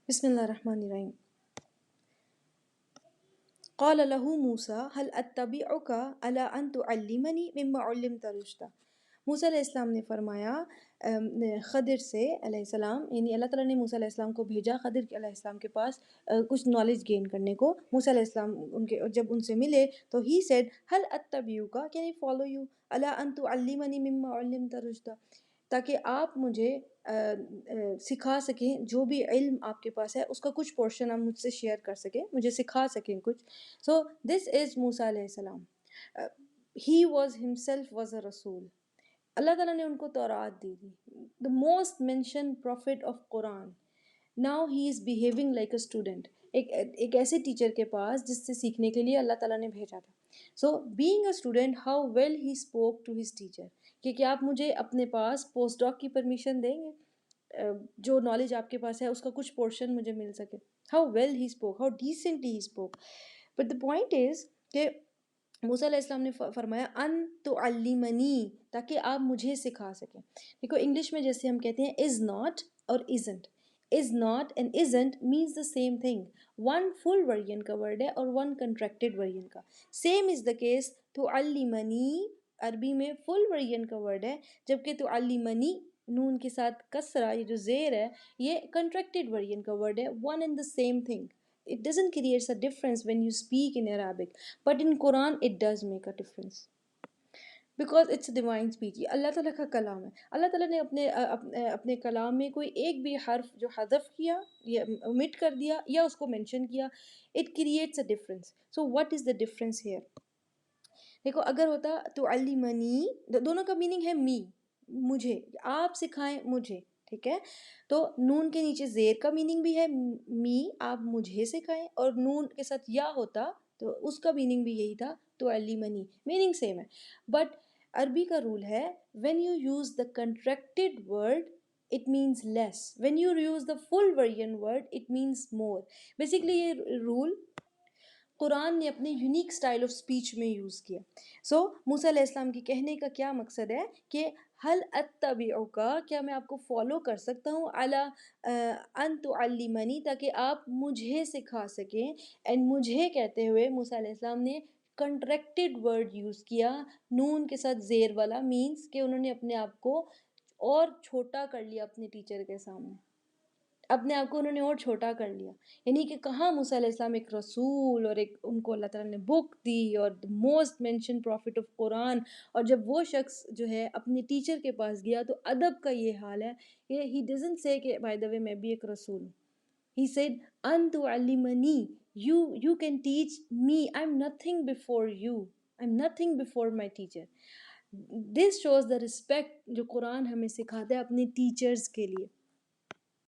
بسم اللہ الرحمن الرحیم. قال له موسیٰ هل اتبعک علی ان تعلمنی مما علمت رشدا. موسیٰ علیہ السلام نے فرمایا خضر سے علیہ السلام، یعنی اللہ تعالیٰ نے موسیٰ علیہ السلام کو بھیجا خضر علیہ السلام کے پاس کچھ نالج گین کرنے کو. موسیٰ علیہ السلام جب ان سے ملے تو ہی سیڈ هل اتبعک، کین آئی فالو یو، علی ان تعلمنی مما علمت رشدا، تاکہ آپ مجھے سکھا سکیں جو بھی علم آپ کے پاس ہے اس کا کچھ پورشن آپ مجھ سے شیئر کر سکیں، مجھے سکھا سکیں کچھ. سو دس از موسیٰ علیہ السلام. He was himself was a رسول. اللہ تعالیٰ نے ان کو تورات دی تھی، the most mention prophet of Quran. Now he is behaving like a student, ایک ایسے ٹیچر کے پاس جس سے سیکھنے کے لیے اللہ تعالیٰ نے بھیجا تھا. So being a student how well he spoke to his teacher, کہ کیا آپ مجھے اپنے پاس پوسٹ ڈاک کی پرمیشن دیں گے، جو نالج آپ کے پاس ہے اس کا کچھ پورشن مجھے مل سکے. How well he spoke, how decently he spoke. But the point is کہ موسیٰ علیہ السلام نے فرمایا ان تعلمنی، تاکہ آپ مجھے سکھا سکیں. دیکھو انگلش میں جیسے ہم کہتے ہیں از ناٹ اور isn't. Is not and isn't means the same thing. One full version کا ورڈ ہے اور ون کنٹریکٹڈ ورژن کا. سیم از دا کیس تعلمنی، عربی میں فل ورژن کا ورڈ ہے، جبکہ تعلمنی نون کے ساتھ کسرہ، یہ جو زیر ہے یہ کنٹریکٹڈ ورژن کا ورڈ ہے. One and the same thing. It doesn't create a difference when you speak in Arabic, but in Quran it does make a difference because it's a divine speech. یہ اللہ تعالیٰ کا کلام ہے. اللہ تعالیٰ نے اپنے کلام میں کوئی ایک بھی حرف جو حذف کیا یا omit کر دیا یا اس کو mention کیا, it creates a difference. So what is the difference here? دیکھو اگر ہوتا تعلمنی، دونوں کا میننگ ہے می، مجھے، آپ سکھائیں مجھے، ٹھیک ہے. تو نون کے نیچے زیر کا میننگ بھی ہے می، آپ مجھے سکھائیں، اور نون کے ساتھ یا ہوتا تو اس کا میننگ بھی یہی تھا تعلمنی، میننگ سیم ہے. بٹ عربی کا رول ہے when you use the contracted word it means less, when you use the full version word it means more. Basically یہ رول قرآن نے اپنے یونیک اسٹائل آف اسپیچ میں یوز کیا. سو موسیٰ علیہ السلام کی کہنے کا کیا مقصد ہے کہ حل اتبعک، کیا میں آپ کو فالو کر سکتا ہوں، علی ان تعلمنی، تاکہ آپ مجھے سکھا سکیں. اینڈ مجھے کہتے ہوئے موسیٰ علیہ السلام نے کنٹریکٹڈ ورڈ یوز کیا نون کے ساتھ زیر والا، مینس کہ انہوں نے اپنے آپ کو اور چھوٹا کر لیا اپنے ٹیچر کے سامنے، اپنے آپ کو انہوں نے اور چھوٹا کر لیا. یعنی کہ کہاں موسیٰ علیہ السلام ایک رسول اور ایک ان کو اللہ تعالیٰ نے بک دی اور موسٹ مینشن پروفٹ آف قرآن، اور جب وہ شخص جو ہے اپنے ٹیچر کے پاس گیا تو ادب کا یہ حال ہے کہ ہی ڈزنٹ سے کہ بائی دا وے میں بھی ایک رسول ہوں. ہی سیڈ ان تعلمنی، you can teach me, I am nothing before you, I am nothing before my teacher. This shows the respect جو قرآن ہمیں سکھاتا ہے اپنے ٹیچرز کے لیے.